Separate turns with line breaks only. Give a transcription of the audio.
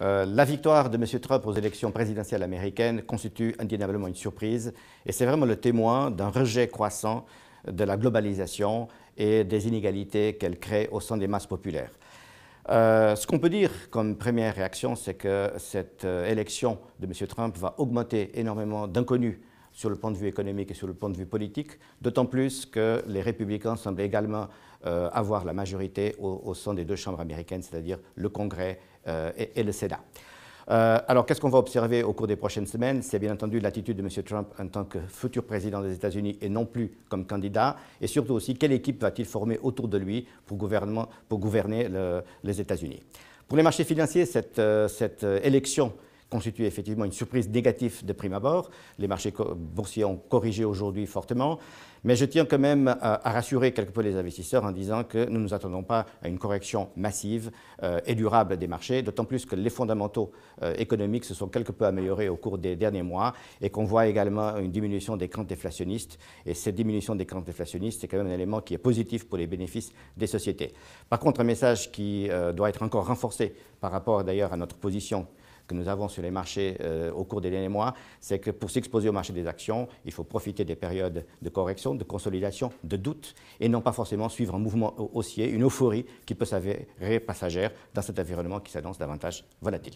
La victoire de M. Trump aux élections présidentielles américaines constitue indéniablement une surprise et c'est vraiment le témoin d'un rejet croissant de la globalisation et des inégalités qu'elle crée au sein des masses populaires. Ce qu'on peut dire comme première réaction, c'est que cette élection de M. Trump va augmenter énormément d'inconnus sur le point de vue économique et sur le point de vue politique, d'autant plus que les républicains semblent également avoir la majorité au sein des deux chambres américaines, c'est-à-dire le Congrès et le Sénat. Alors, qu'est-ce qu'on va observer au cours des prochaines semaines? C'est bien entendu l'attitude de M. Trump en tant que futur président des États-Unis et non plus comme candidat. Et surtout aussi, quelle équipe va-t-il former autour de lui pour gouverner les États-Unis? Pour les marchés financiers, cette élection constitue effectivement une surprise négative de prime abord. Les marchés boursiers ont corrigé aujourd'hui fortement. Mais je tiens quand même à rassurer quelque peu les investisseurs en disant que nous ne nous attendons pas à une correction massive et durable des marchés, d'autant plus que les fondamentaux économiques se sont quelque peu améliorés au cours des derniers mois et qu'on voit également une diminution des craintes déflationnistes. Et cette diminution des craintes déflationnistes, c'est quand même un élément qui est positif pour les bénéfices des sociétés. Par contre, un message qui doit être encore renforcé par rapport d'ailleurs à notre position que nous avons sur les marchés au cours des derniers mois, c'est que pour s'exposer au marché des actions, il faut profiter des périodes de correction, de consolidation, de doute, et non pas forcément suivre un mouvement haussier, une euphorie qui peut s'avérer passagère dans cet environnement qui s'annonce davantage volatile.